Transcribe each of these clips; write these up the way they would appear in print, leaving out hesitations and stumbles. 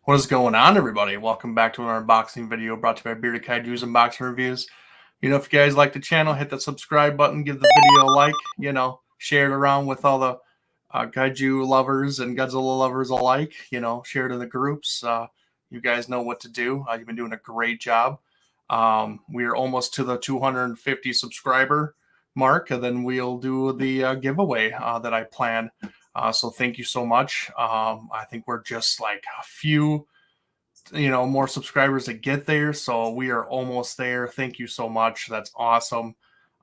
What is going on, everybody? Welcome back to an unboxing video brought to you by Bearded Kaiju's Unboxing Reviews. If you guys like the channel, hit that subscribe button, give the video a like, share it around with all the Kaiju lovers and Godzilla lovers alike, share it in the groups. You guys know what to do. You've been doing a great job. We are almost to the 250 subscriber mark, and then we'll do the giveaway that I plan. So thank you so much. I think we're just like a few, more subscribers to get there. So we are almost there. Thank you so much. That's awesome.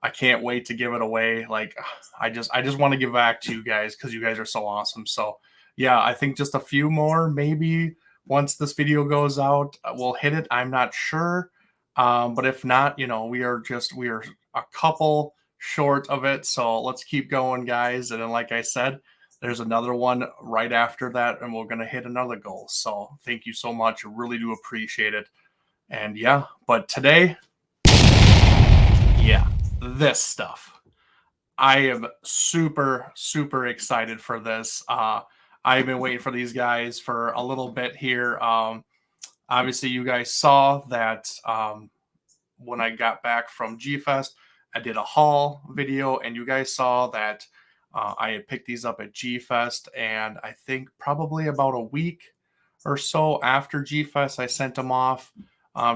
I can't wait to give it away. Like I just want to give back to you guys because you guys are so awesome. So yeah, I think just a few more, maybe once this video goes out, we'll hit it. I'm not sure. But if not, we are a couple short of it. So let's keep going, guys. And then, like I said, there's another one right after that, and we're going to hit another goal. So thank you so much. I really do appreciate it. And yeah, but today, yeah, this stuff. I am super, super excited for this. I've been waiting for these guys for a little bit here. Obviously, you guys saw that when I got back from G-Fest, I did a haul video, and you guys saw that I had picked these up at G-Fest, and I think probably about a week or so after G-Fest, I sent them off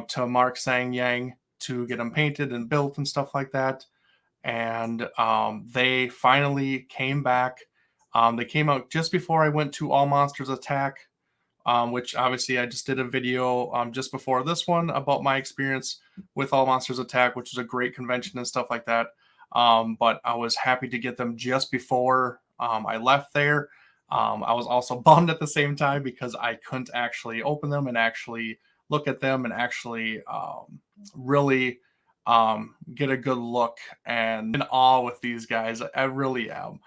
to Mark Seng Yang to get them painted and built and stuff like that. And they finally came back. They came out just before I went to All Monsters Attack, which obviously I just did a video just before this one about my experience with All Monsters Attack, which is a great convention and stuff like that. But I was happy to get them just before I left there. I was also bummed at the same time because I couldn't actually open them and actually look at them and actually really get a good look and in awe with these guys. I really am.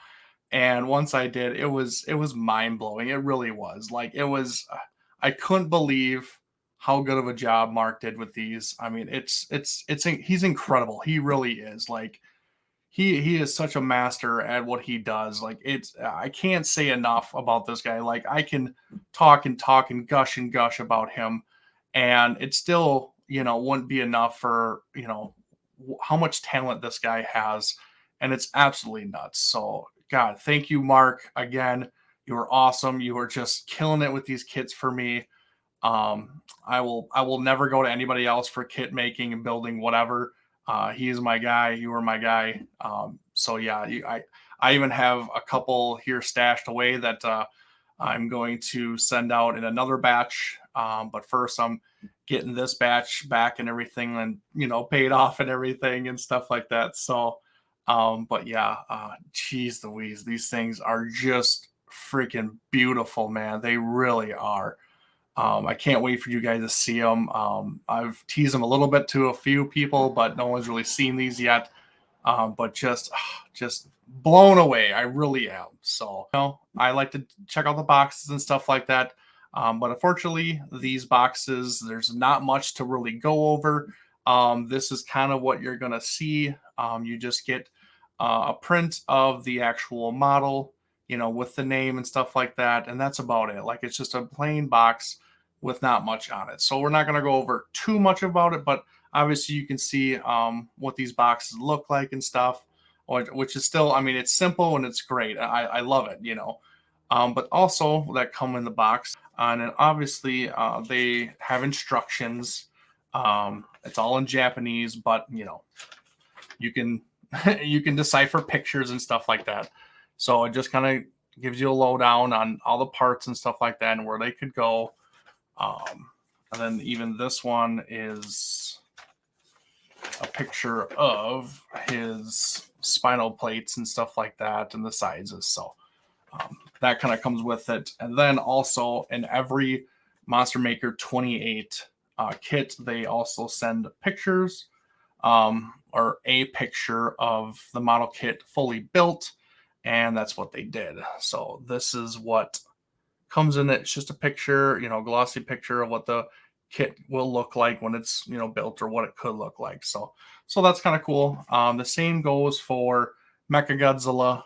And once I did, it was mind blowing. It really was. Like it was, I couldn't believe how good of a job Mark did with these. I mean, he's incredible. He really is. Like he is such a master at what he does. Like I can't say enough about this guy. Like I can talk and gush about him, and it still wouldn't be enough for how much talent this guy has, and it's absolutely nuts. So God, thank you, Mark. Again, you were awesome. You were just killing it with these kits for me. I will never go to anybody else for kit making and building whatever. He is my guy. You were my guy. So yeah, I even have a couple here stashed away that I'm going to send out in another batch. But first, I'm getting this batch back and everything, and paid off and everything and stuff like that. So, but yeah, geez Louise, these things are just freaking beautiful, man. They really are. I can't wait for you guys to see them. I've teased them a little bit to a few people, but no one's really seen these yet. But just blown away. I really am. So, I like to check out the boxes and stuff like that. But unfortunately, these boxes, there's not much to really go over. This is kind of what you're going to see. You just get a print of the actual model, with the name and stuff like that. And that's about it. Like, it's just a plain box with not much on it. So we're not going to go over too much about it, but obviously you can see what these boxes look like and stuff, which is still, I mean, it's simple and it's great. I love it, but also that come in the box. And then obviously they have instructions. It's all in Japanese, but you can you can decipher pictures and stuff like that. So it just kind of gives you a lowdown on all the parts and stuff like that and where they could go. And then even this one is a picture of his spinal plates and stuff like that and the sizes. So that kind of comes with it. And then also in every Monster Maker 28 kit, they also send pictures or a picture of the model kit fully built. And that's what they did. So this is what comes in it. It's just a picture, glossy picture of what the kit will look like when it's, built, or what it could look like. So that's kind of cool. The same goes for MechaGodzilla.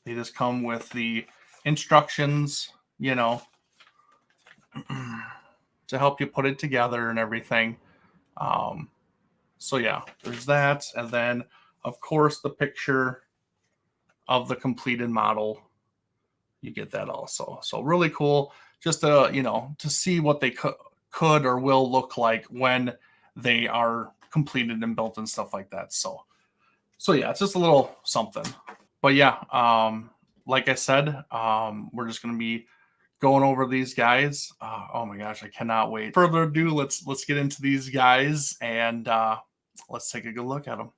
They just come with the instructions, to help you put it together and everything. Um, so yeah, there's that, and then of course the picture of the completed model. You get that also. So really cool, just to to see what they could or will look like when they are completed and built and stuff like that. So yeah, it's just a little something. But yeah, like I said, we're just gonna be going over these guys. Oh my gosh, I cannot wait. Further ado, let's get into these guys and let's take a good look at them.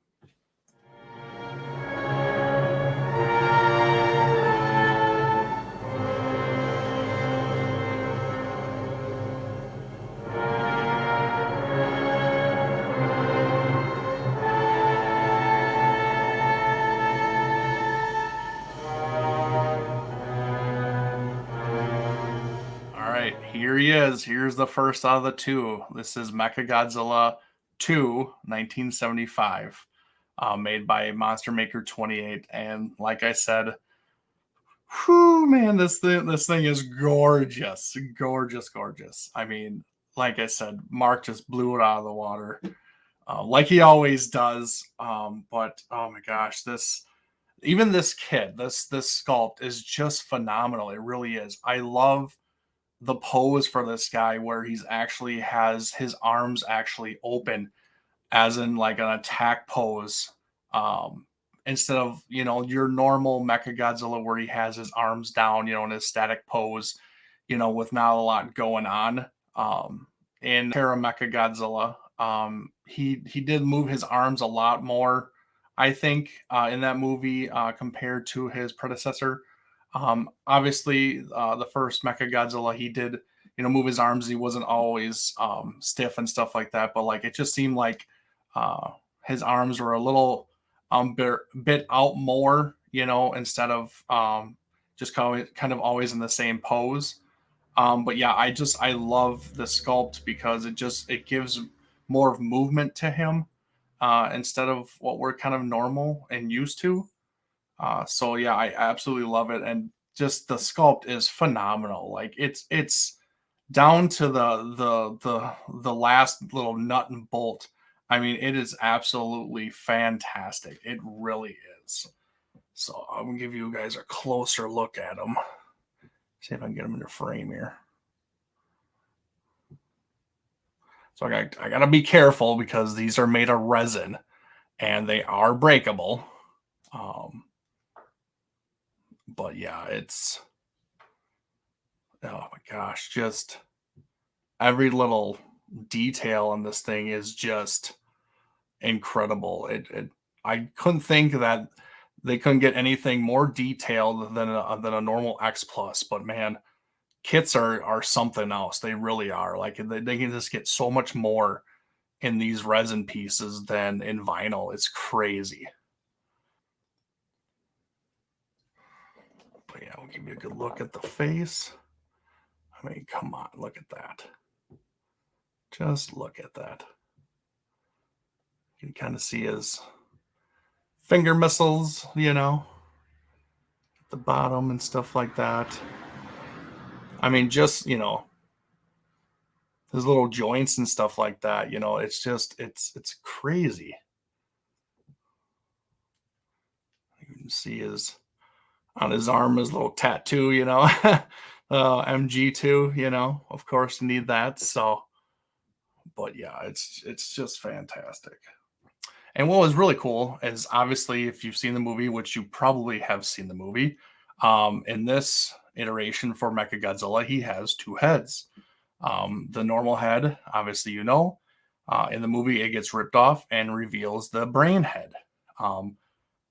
All right, here he is. Here's the first out of the two. This is MechaGodzilla 2, 1975, made by Monster Maker 28. And like I said, whew, man, this thing is gorgeous, gorgeous, gorgeous. I mean, like I said, Mark just blew it out of the water, like he always does. But oh my gosh, this kid, this sculpt is just phenomenal. It really is. I love the pose for this guy where he's actually has his arms actually open as in like an attack pose, um instead of your normal Mecha Godzilla where he has his arms down, in a static pose, with not a lot going on. In Terra Mecha Godzilla, he did move his arms a lot more, I think, in that movie, compared to his predecessor. Obviously, the first Mecha Godzilla, he did, move his arms. He wasn't always stiff and stuff like that, but like it just seemed like uh, his arms were a little bit out more, instead of just kind of always in the same pose. But yeah, I love the sculpt because it gives more of movement to him, instead of what we're kind of normal and used to. So yeah, I absolutely love it, and just the sculpt is phenomenal. Like it's down to the last little nut and bolt. I mean, it is absolutely fantastic. It really is. So I'm gonna give you guys a closer look at them. See if I can get them in the frame here. So I gotta be careful because these are made of resin and they are breakable. Um, but yeah, it's oh my gosh, just every little detail on this thing is just incredible. I couldn't think that they couldn't get anything more detailed than a normal X Plus, but man, kits are something else. They really are. Like they can just get so much more in these resin pieces than in vinyl. It's crazy. But yeah, we'll give you a good look at the face. I mean, come on, look at that. Just look at that. You can kind of see his finger missiles, at the bottom and stuff like that. I mean, just, his little joints and stuff like that, it's just it's crazy. You can see his on his arm his little tattoo, MG2, of course you need that. So, but yeah, it's just fantastic. And what was really cool is obviously if you've seen the movie, which you probably have seen the movie, in this iteration for MechaGodzilla, he has two heads. The normal head, obviously, in the movie, it gets ripped off and reveals the brain head.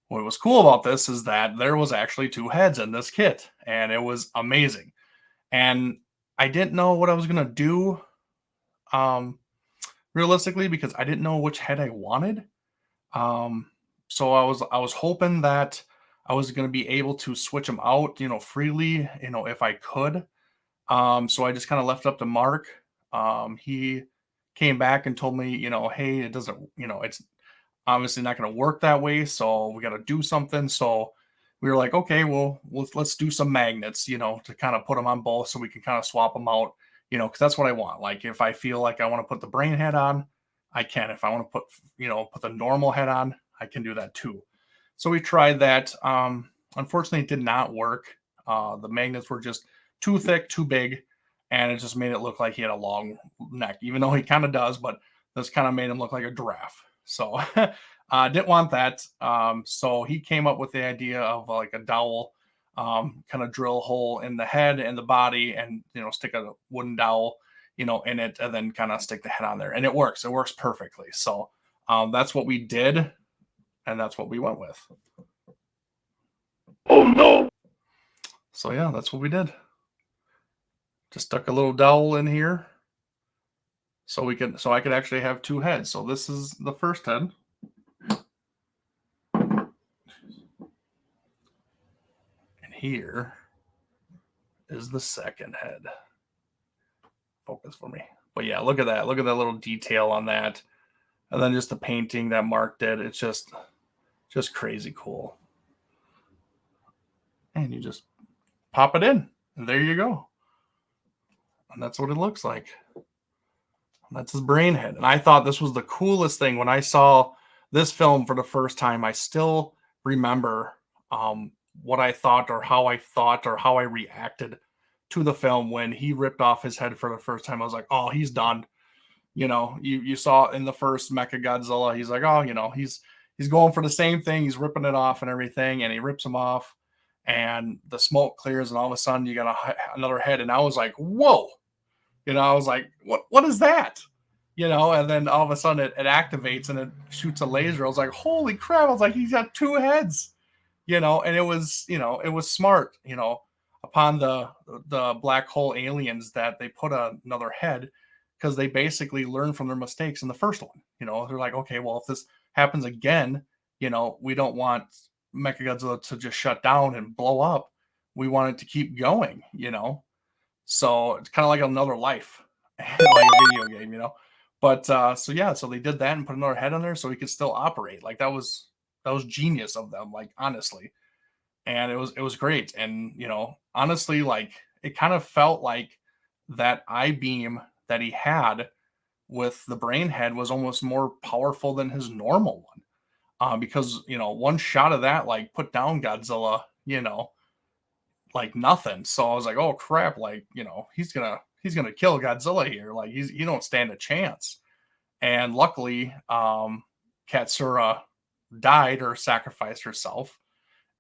What was cool about this is that there was actually two heads in this kit, and it was amazing. And I didn't know what I was gonna do, um, realistically, because I didn't know which head I wanted. Um, so I was hoping that I was gonna be able to switch them out, freely, if I could. So I just kind of left it up to Mark. He came back and told me, hey, it doesn't, it's obviously not going to work that way. So we got to do something. So we were like, okay, well, let's do some magnets, to kind of put them on both so we can kind of swap them out, because that's what I want. Like if I feel like I want to put the brain head on, I can. If I want to put, put the normal head on, I can do that too. So we tried that. Unfortunately, it did not work. The magnets were just too thick, too big, and it just made it look like he had a long neck, even though he kind of does, but this kind of made him look like a giraffe. So I didn't want that. So he came up with the idea of like a dowel, kind of drill a hole in the head and the body and, stick a wooden dowel, in it and then kind of stick the head on there. And it works. It works perfectly. So that's what we did. And that's what we went with. Oh no! So yeah, that's what we did. Just stuck a little dowel in here so I could actually have two heads. So this is the first head. And here is the second head. Focus for me. But yeah, look at that. Look at that little detail on that. And then just the painting that Mark did. It's just crazy cool. And you just pop it in. And there you go. And that's what it looks like. That's his brain head. And I thought this was the coolest thing when I saw this film for the first time. I still remember what I thought or how I reacted to the film when he ripped off his head for the first time. I was like, oh, he's done. You saw in the first MechaGodzilla, he's like, oh, he's going for the same thing. He's ripping it off and everything, and he rips him off, and the smoke clears, and all of a sudden you got another head. And I was like, whoa. I was like, what is that? And then all of a sudden it activates and it shoots a laser. I was like, holy crap. I was like, he's got two heads, and it was smart, upon the black hole aliens that they put another head because they basically learned from their mistakes in the first one. They're like, okay, well, if this happens again, we don't want MechaGodzilla to just shut down and blow up. We want it to keep going, So it's kind of like another life, like a video game, But so they did that and put another head on there so he could still operate. Like that was genius of them, like honestly. And it was great. And honestly, like it kind of felt like that eye beam that he had with the brain head was almost more powerful than his normal one. Because one shot of that like put down Godzilla, like nothing. So I was like, oh crap, like, he's gonna kill Godzilla here. Like he don't stand a chance. And luckily, Katsura died or sacrificed herself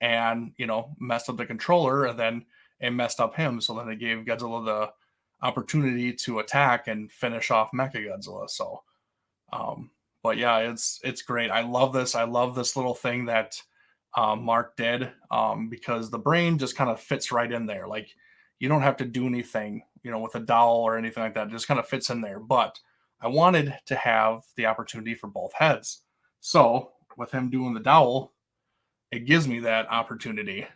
and messed up the controller, and then it messed up him. So then it gave Godzilla the opportunity to attack and finish off MechaGodzilla. So but yeah, it's great. I love this. I love this little thing that Mark did, because the brain just kind of fits right in there. Like you don't have to do anything, with a dowel or anything like that. It just kind of fits in there. But I wanted to have the opportunity for both heads. So with him doing the dowel, it gives me that opportunity.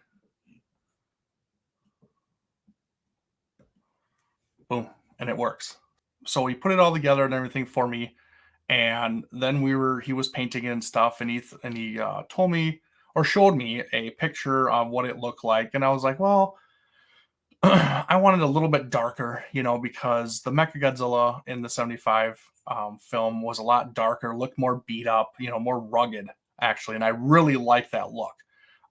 Boom. And it works. So he put it all together and everything for me. And then he was painting it and stuff. And he told me or showed me a picture of what it looked like. And I was like, well, I wanted a little bit darker, because the MechaGodzilla in the 75 film was a lot darker, looked more beat up, more rugged, actually. And I really like that look.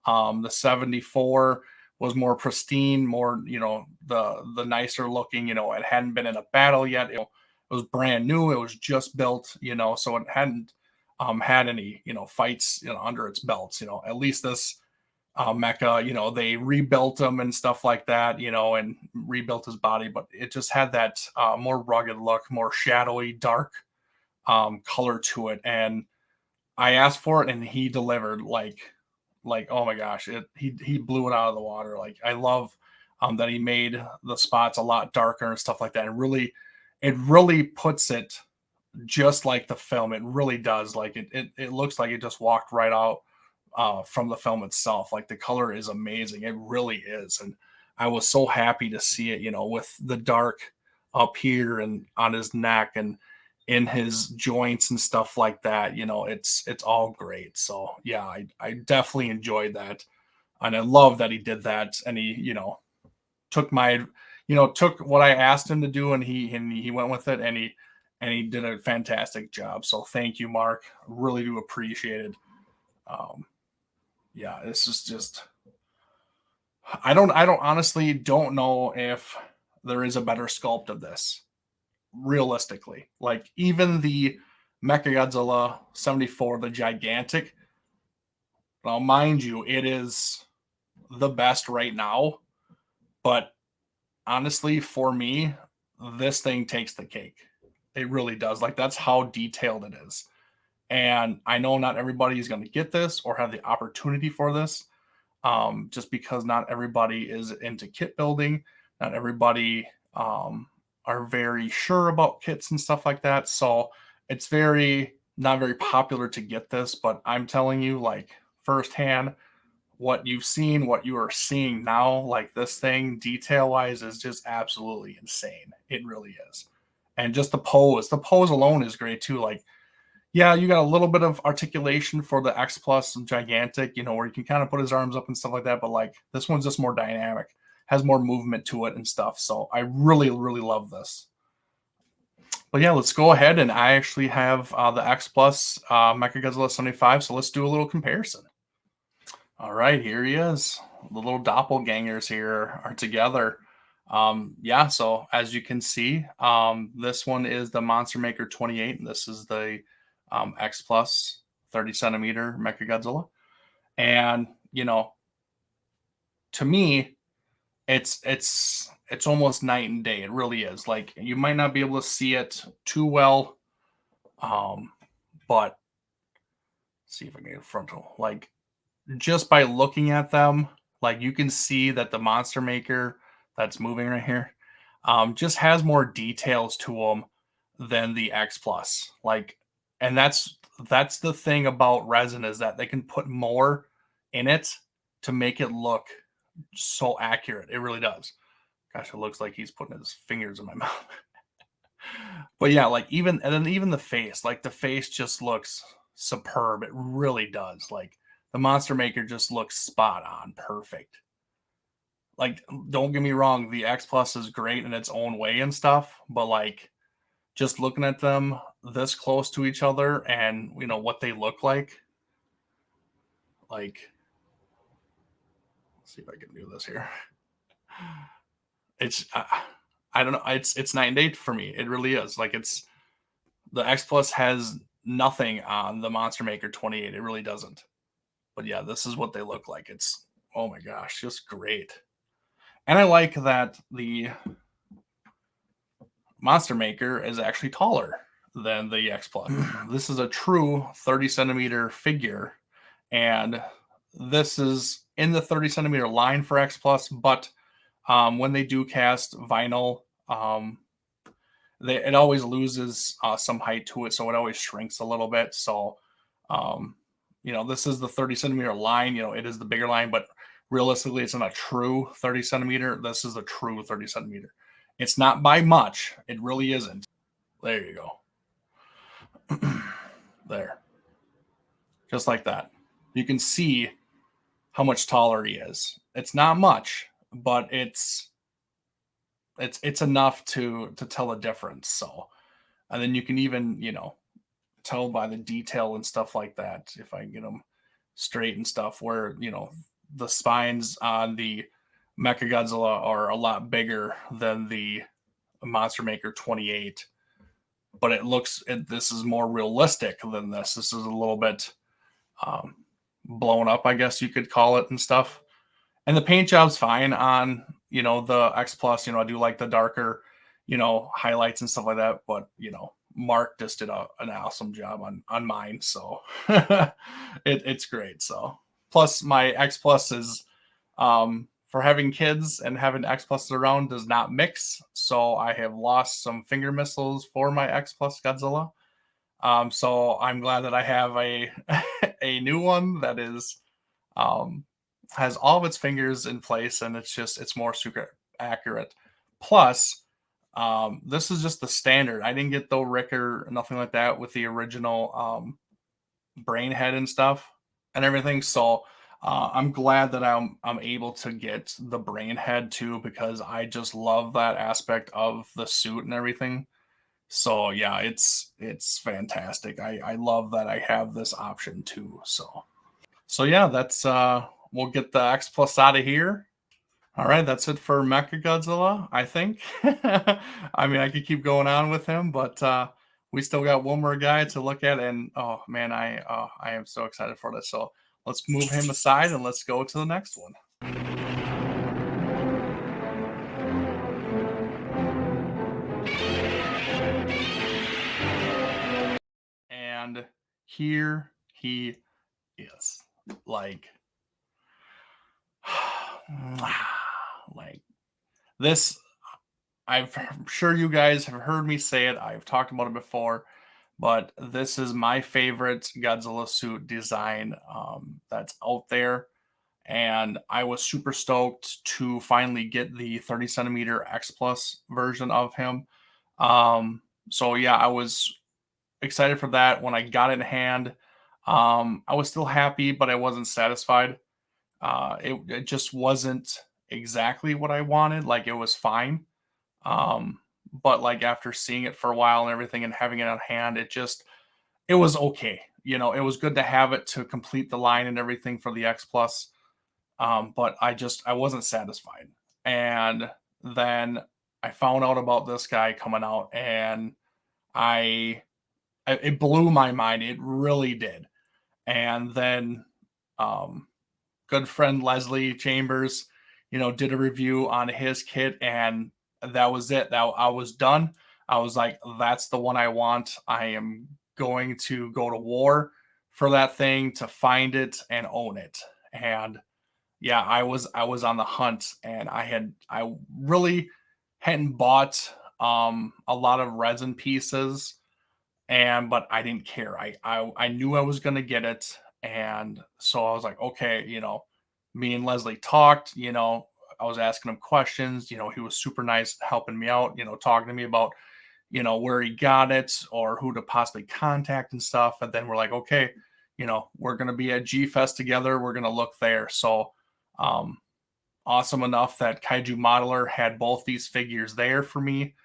The 74 was more pristine, more, the nicer looking, it hadn't been in a battle yet. It was brand new. It was just built, so it hadn't had any, fights, under its belts, at least this Mecha, they rebuilt him and stuff like that, and rebuilt his body, but it just had that more rugged look, more shadowy, dark color to it. And I asked for it and he delivered like oh my gosh, he blew it out of the water. Like I love that he made the spots a lot darker and stuff like that. And it really puts it just like the film. It really does. Like it looks like it just walked right out from the film itself. Like the color is amazing. It really is. And I was so happy to see it, with the dark up here and on his neck and in his joints and stuff like that. It's all great. So yeah, I definitely enjoyed that. And I love that he did that. And he, took my, took what I asked him to do, and he went with it, and he did a fantastic job. So thank you, Mark. Really do appreciate it. Yeah, this is just I don't honestly don't know if there is a better sculpt of this realistically. Like even the MechaGodzilla 74, the gigantic. Now, mind you, it is the best right now, but honestly, for me, this thing takes the cake. It really does. Like that's how detailed it is. And I know not everybody is going to get this or have the opportunity for this, just because not everybody is into kit building. Not everybody are very sure about kits and stuff like that. So it's not very popular to get this. But I'm telling you, like firsthand, what you've seen, what you are seeing now, like this thing detail wise is just absolutely insane. It really is. And just the pose alone is great too. Like, yeah, you got a little bit of articulation for the X Plus gigantic, where you can kind of put his arms up and stuff like that. But like this one's just more dynamic, has more movement to it and stuff. So I really, really love this. But yeah, let's go ahead, and I actually have the X Plus MechaGodzilla 75. So let's do a little comparison. All right, here he is. The little doppelgangers here are together. Yeah, so as you can see, this one is the Monster Maker 28, and this is the X Plus 30 centimeter MechaGodzilla. And to me, it's almost night and day. It really is. Like you might not be able to see it too well, but see if I can get frontal. Like just by looking at them, like you can see that the Monster Maker that's moving right here, just has more details to them than the X Plus. Like, and that's the thing about resin is that they can put more in it to make it look so accurate. It really does. Gosh, it looks like he's putting his fingers in my mouth. But yeah, like even the face, like the face just looks superb. It really does. Like the Monster Maker just looks spot on, perfect. Like, don't get me wrong, the X Plus is great in its own way and stuff, but like just looking at them this close to each other and what they look like let's see if I can do this here. It's I don't know, it's night and day for me. It really is. Like it's the X Plus has nothing on the Monster Maker 28. It really doesn't. But yeah, this is what they look like. It's, oh my gosh, just great. And I like that the Monster Maker is actually taller than the X Plus. This is a true 30 centimeter figure, and this is in the 30 centimeter line for X Plus. But when they do cast vinyl, it always loses some height to it, so it always shrinks a little bit. So, this is the 30 centimeter line. It is the bigger line, but realistically, it's not a true 30 centimeter. This is a true 30 centimeter. It's not by much. It really isn't. There you go. There. Just like that. You can see how much taller he is. It's not much, but it's enough to tell a difference. So, and then you can even, tell by the detail and stuff like that, if I can get them straight and stuff, where, the spines on the MechaGodzilla are a lot bigger than the Monster Maker 28, but this is more realistic than this. This is a little bit blown up, I guess you could call it, and stuff. And the paint job's fine on, the X Plus. I do like the darker, highlights and stuff like that, but, Mark just did an awesome job on mine. So it's great. So plus my X Plus is, for having kids and having X Pluses around does not mix. So I have lost some finger missiles for my X Plus Godzilla. So I'm glad that I have a new one that is, has all of its fingers in place, and it's more super accurate. Plus, this is just the standard. I didn't get the Ricker, nothing like that with the original brain head and stuff and everything. So I'm glad that I'm able to get the brain head too, because I just love that aspect of the suit and everything. So yeah, it's fantastic. I love that I have this option too. So yeah, that's we'll get the X Plus out of here. All right, that's it for MechaGodzilla, I think. I mean, I could keep going on with him, but we still got one more guy to look at, and oh man, I am so excited for this. So let's move him aside and let's go to the next one. And here he is, like, like this. I'm sure you guys have heard me say it. I've talked about it before, but this is my favorite Godzilla suit design that's out there. And I was super stoked to finally get the 30 centimeter X Plus version of him. So yeah, I was excited for that when I got it in hand. I was still happy, but I wasn't satisfied. It just wasn't exactly what I wanted. Like it was fine, but like after seeing it for a while and everything and having it on hand, it was okay. It was good to have it to complete the line and everything for the X Plus. But I wasn't satisfied. And then I found out about this guy coming out, and I it blew my mind. It really did. And then um good friend Leslie Chambers, did a review on his kit, and that was it. That I was done. I was like, that's the one I want. I am going to go to war for that thing to find it and own it. And yeah, I was on the hunt, and I really hadn't bought a lot of resin pieces, and but I didn't care. I knew I was gonna get it, and so I was like, okay, me and Leslie talked. I was asking him questions. He was super nice, helping me out. Talking to me about where he got it or who to possibly contact and stuff. And then we're like, okay, we're gonna be at G Fest together. We're gonna look there. So, um, awesome enough that Kaiju Modeler had both these figures there for me,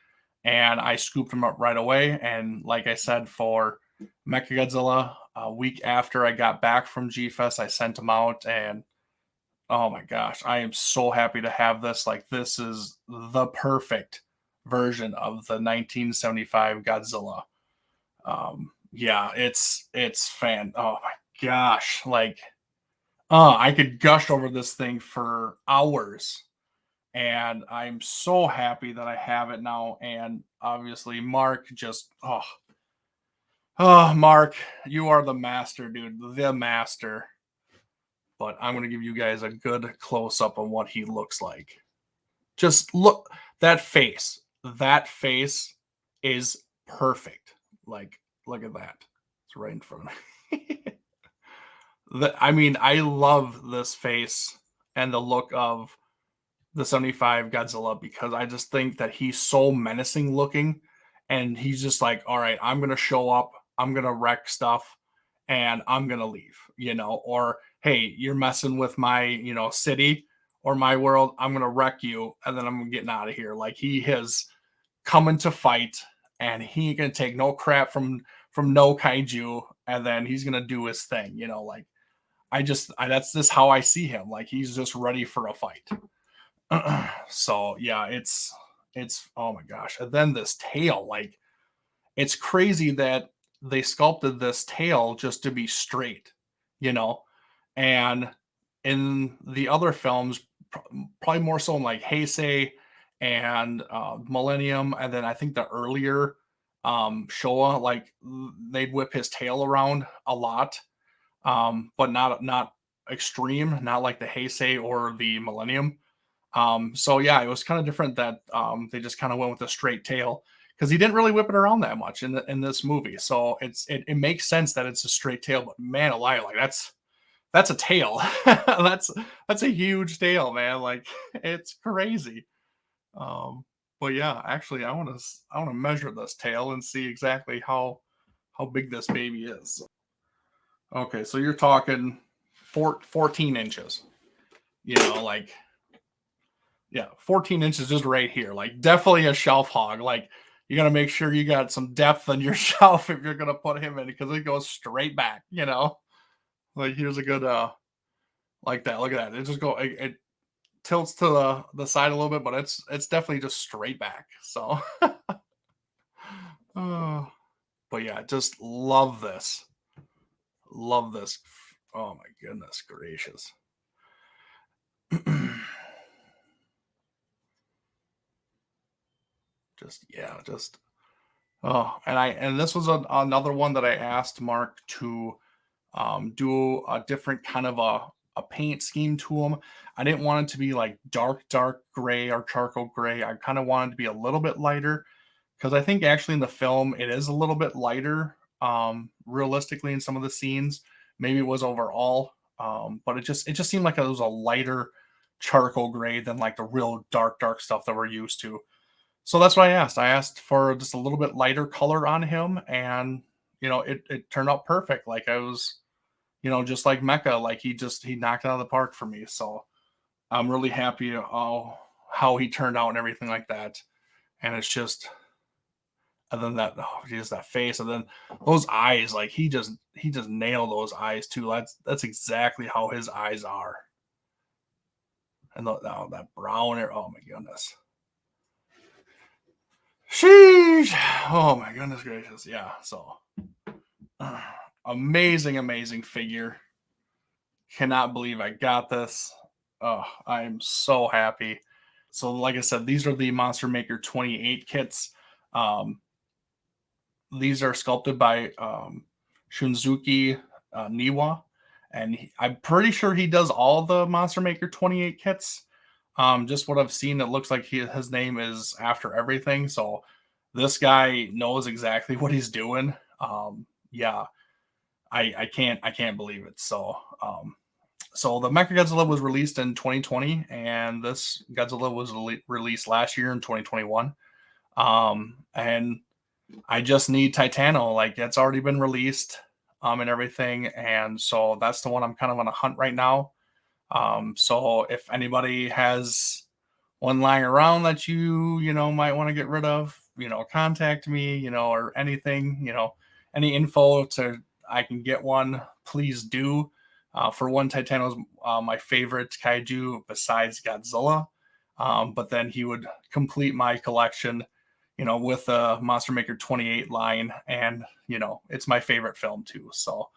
and I scooped them up right away. And like I said, for MechaGodzilla, a week after I got back from G Fest, I sent them out, and oh my gosh, I am so happy to have this. Like, this is the perfect version of the 1975 Godzilla. Yeah, it's fan. Oh my gosh, like, I could gush over this thing for hours, and I'm so happy that I have it now. And obviously, Mark just Mark, you are the master, dude, the master. But I'm gonna give you guys a good close up on what he looks like. Just look that face. That face is perfect. Like, look at that. It's right in front of me. I mean, I love this face and the look of the 75 Godzilla, because I just think that he's so menacing looking, and he's just like, all right, I'm going to show up, I'm going to wreck stuff, and I'm going to leave, or hey, you're messing with my, city or my world, I'm going to wreck you, and then I'm getting out of here. Like, he is coming to fight, and he ain't going to take no crap from no kaiju, and then he's going to do his thing, like that's just how I see him. Like, he's just ready for a fight. So yeah, it's oh my gosh. And then this tail, like, it's crazy that they sculpted this tail just to be straight, you know. And in the other films, probably more so in like Heisei and Millennium, and then I think the earlier Showa, like, they'd whip his tail around a lot, but not extreme, not like the Heisei or the Millennium. So yeah, it was kind of different that they just kind of went with a straight tail, because he didn't really whip it around that much in this movie. So it makes sense that it's a straight tail. But man alive, like, that's a tail. that's that's a huge tail, man. Like, it's crazy. Um, but yeah, actually, I want to measure this tail and see exactly how big this baby is. Okay, so you're talking 14 inches. You know, like, yeah, 14 inches just right here. Like, definitely a shelf hog. Like, you got to make sure you got some depth on your shelf if you're going to put him in, because it goes straight back, you know? Like, here's a good, like that. Look at that. It just it tilts to the side a little bit, but it's definitely just straight back. So, oh, but yeah, just love this. Love this. Oh my goodness gracious. Just, yeah, just, oh, and this was another one that I asked Mark to do a different kind of a paint scheme to them. I didn't want it to be like dark gray or charcoal gray. I kind of wanted to be a little bit lighter, because I think actually in the film it is a little bit lighter, realistically, in some of the scenes. Maybe it was overall, but it just seemed like it was a lighter charcoal gray than like the real dark stuff that we're used to. So that's what I asked. I asked for just a little bit lighter color on him, and it turned out perfect. Like, I was, just like Mecha, like he knocked it out of the park for me. So I'm really happy how he turned out and everything like that. And it's just, and then that, oh, just that face, and then those eyes, like he just nailed those eyes too. That's exactly how his eyes are. And that brown, oh my goodness. Sheesh. Oh my goodness gracious. Yeah. So amazing figure. Cannot believe I got this. Oh, I'm so happy. So, like I said, these are the Monster Maker 28 kits. Um, these are sculpted by Shunzuki Niwa, and I'm pretty sure he does all the Monster Maker 28 kits. Just what I've seen, it looks like his name is after everything. So this guy knows exactly what he's doing. Yeah, I can't believe it. So the MechaGodzilla was released in 2020, and this Godzilla was released last year in 2021. And I just need Titano. Like, it's already been released, and everything, and so that's the one I'm kind of on a hunt right now. So if anybody has one lying around that might want to get rid of, contact me, or anything, any info to I can get one, please do. For one, Titano's my favorite kaiju besides Godzilla. But then he would complete my collection, with the Monster Maker 28 line, and it's my favorite film too. So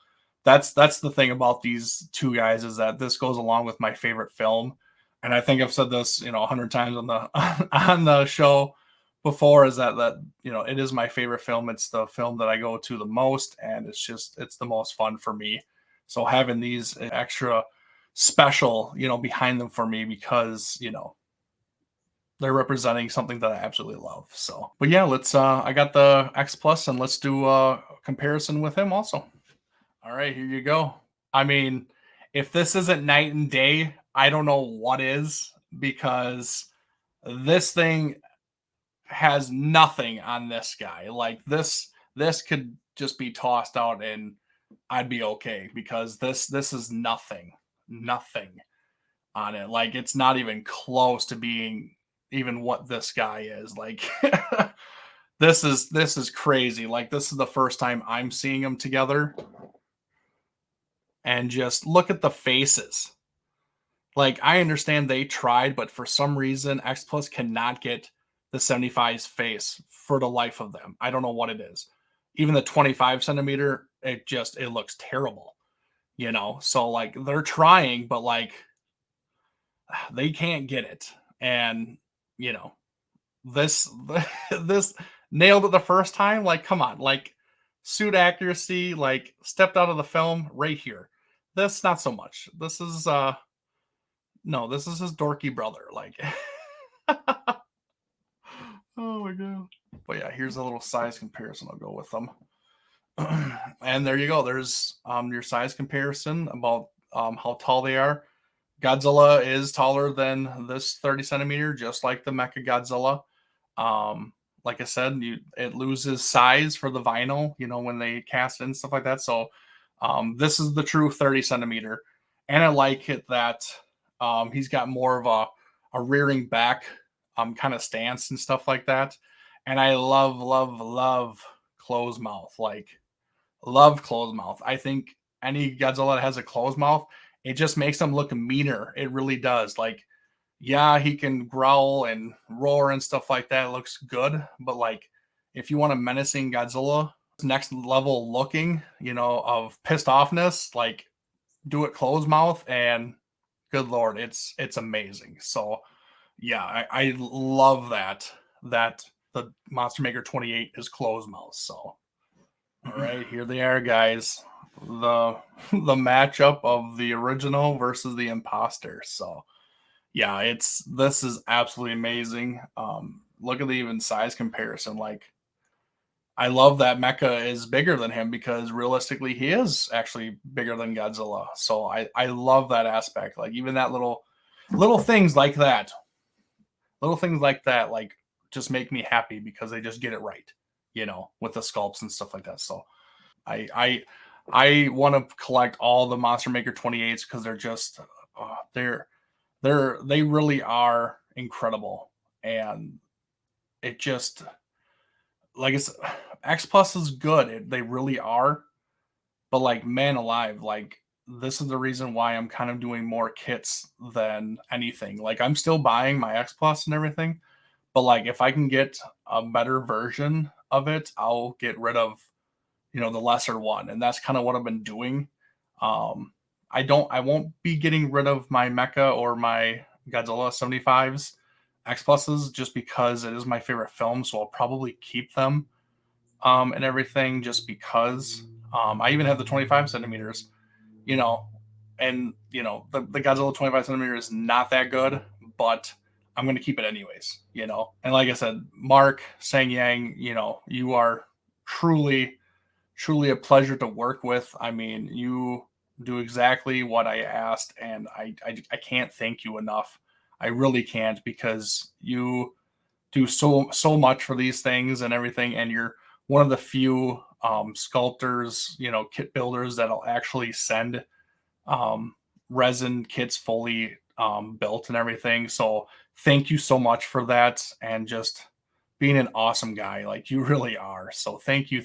that's the thing about these two guys, is that this goes along with my favorite film. And I think I've said this, 100 times on the on the show before, is that it is my favorite film. It's the film that I go to the most, and it's the most fun for me. So having these extra special, behind them for me, because they're representing something that I absolutely love. So, but yeah, let's I got the X Plus, and let's do a comparison with him also. All right, here you go. I mean, if this isn't night and day, I don't know what is, because this thing has nothing on this guy. Like, this could just be tossed out and I'd be okay, because this is nothing on it. Like, it's not even close to being even what this guy is. Like, this is crazy. Like, this is the first time I'm seeing them together, and just look at the faces. Like, I understand they tried, but for some reason X Plus cannot get the 75's face for the life of them. I don't know what it is. Even the 25 centimeter, it looks terrible. So like, they're trying, but like, they can't get it. And this this nailed it the first time. Like, come on, like, suit accuracy, like, stepped out of the film right here. This, not so much. This is no, this is his dorky brother. Like, oh my god. But yeah, here's a little size comparison. I'll go with them. And there you go. There's your size comparison about how tall they are. Godzilla is taller than this 30 centimeter, just like the MechaGodzilla. Like I said, it loses size for the vinyl, when they cast it and stuff like that. So this is the true 30 centimeter. And I like it that he's got more of a rearing back kind of stance and stuff like that. And I love, love, love closed mouth. Like, love closed mouth. I think any Godzilla that has a closed mouth, it just makes him look meaner. It really does. Like, yeah, he can growl and roar and stuff like that. It looks good. But like, if you want a menacing Godzilla, next level looking, of pissed offness, like, do it closed mouth, and good lord, it's amazing. So yeah, I love that the Monster Maker 28 is closed mouth. So all right, here they are, guys. The matchup of the original versus the imposter. So yeah, this is absolutely amazing. Look at the even size comparison. Like, I love that Mecha is bigger than him because realistically he is actually bigger than Godzilla. So I love that aspect. Like, even that little things like that, like, just make me happy because they just get it right, with the sculpts and stuff like that. So I I I want to collect all the Monster Maker 28s because they're just they really are incredible. And it just, like, it's X Plus is good. They really are. But like, man alive, like, this is the reason why I'm kind of doing more kits than anything. Like, I'm still buying my X Plus and everything, but like, if I can get a better version of it, I'll get rid of, the lesser one. And that's kind of what I've been doing. Um I won't be getting rid of my Mecha or my Godzilla 75s X Pluses just because it is my favorite film, so I'll probably keep them and everything just because. I even have the 25 centimeters, you know, and the Godzilla 25 centimeter is not that good, but I'm going to keep it anyways. And like I said, Mark Seng Yang, you are truly, truly a pleasure to work with. I mean, you do exactly what I asked, and I can't thank you enough. I really can't, because you do so much for these things and everything, and you're one of the few sculptors, kit builders that'll actually send um, resin kits fully built and everything. So thank you so much for that, and just being an awesome guy like you really are. So thank you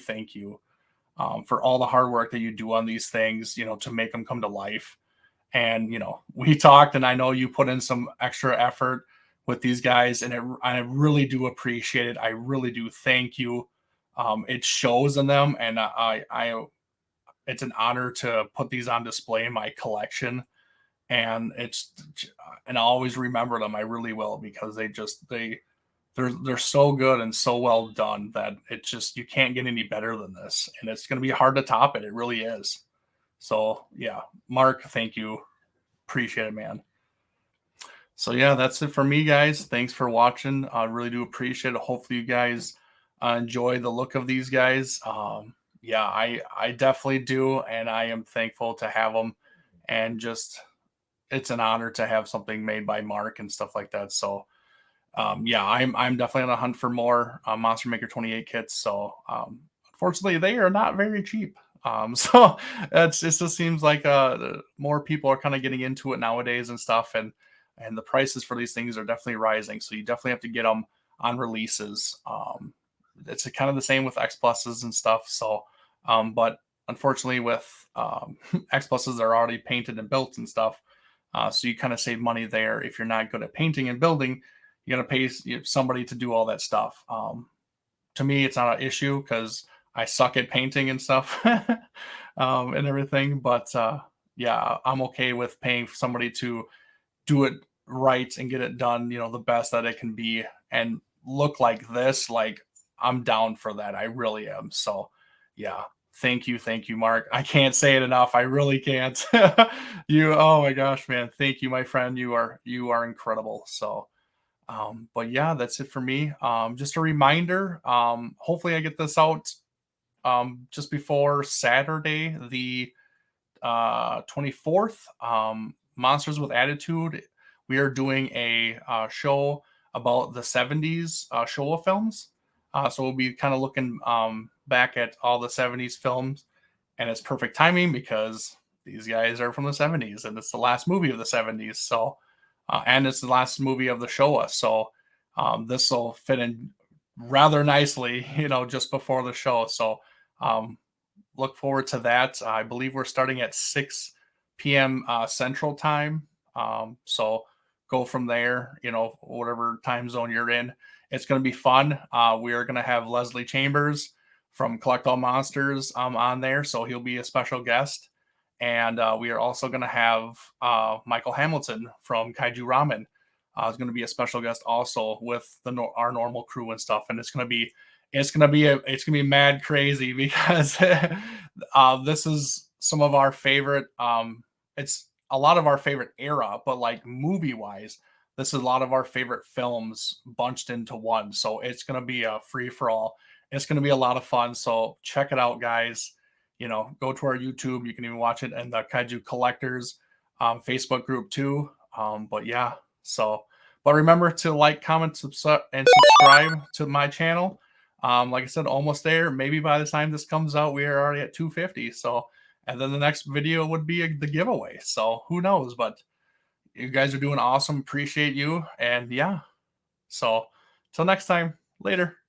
for all the hard work that you do on these things, to make them come to life. And we talked, and I know you put in some extra effort with these guys, and I really do appreciate it. I really do. Thank you. It shows in them, and it's an honor to put these on display in my collection. And I'll always remember them. I really will, because they're so good and so well done that it's just, you can't get any better than this, and it's going to be hard to top it. It really is. So yeah, Mark, thank you. Appreciate it, man. So yeah, that's it for me, guys. Thanks for watching. I really do appreciate it. Hopefully you guys enjoy the look of these guys. Yeah, I definitely do, and I am thankful to have them. And just, it's an honor to have something made by Mark and stuff like that. So yeah, I'm definitely on a hunt for more Monster Maker 28 kits. So unfortunately, they are not very cheap. So it just seems like more people are kind of getting into it nowadays and stuff, and the prices for these things are definitely rising. So you definitely have to get them on releases. It's kind of the same with X pluses and stuff. So, but unfortunately, with X pluses, they're already painted and built and stuff. So you kind of save money there. If you're not good at painting and building, you got to pay somebody to do all that stuff. To me, it's not an issue because I suck at painting and stuff and everything. But yeah, I'm okay with paying for somebody to do it right and get it done, the best that it can be, and look like this. Like, I'm down for that. I really am. So yeah. Thank you, Mark. I can't say it enough. I really can't. Oh my gosh, man. Thank you, my friend. You are incredible. So but yeah, that's it for me. Just a reminder, hopefully I get this out just before Saturday, the 24th. Monsters with Attitude. We are doing a show about the 70s Showa films. So we'll be kind of looking back at all the 70s films, and it's perfect timing because these guys are from the 70s, and it's the last movie of the 70s. So, and it's the last movie of the Showa. So, this will fit in rather nicely, just before the show. So, um, look forward to that. I believe we're starting at 6 p.m. Central Time. So go from there, whatever time zone you're in. It's going to be fun. We are going to have Leslie Chambers from Collect All Monsters on there. So he'll be a special guest. And we are also going to have Michael Hamilton from Kaiju Ramen. Is going to be a special guest also with our normal crew and stuff. And it's gonna be mad crazy because this is some of our favorite. It's a lot of our favorite era, but like movie wise, this is a lot of our favorite films bunched into one. So it's gonna be a free for all. It's gonna be a lot of fun. So check it out, guys. Go to our YouTube. You can even watch it in the Kaiju Collectors Facebook group too. But yeah, but remember to like, comment, and subscribe to my channel. Like I said, almost there. Maybe by the time this comes out, we are already at 250. So, and then the next video would be the giveaway. So who knows? But you guys are doing awesome. Appreciate you. And yeah. So till next time. Later.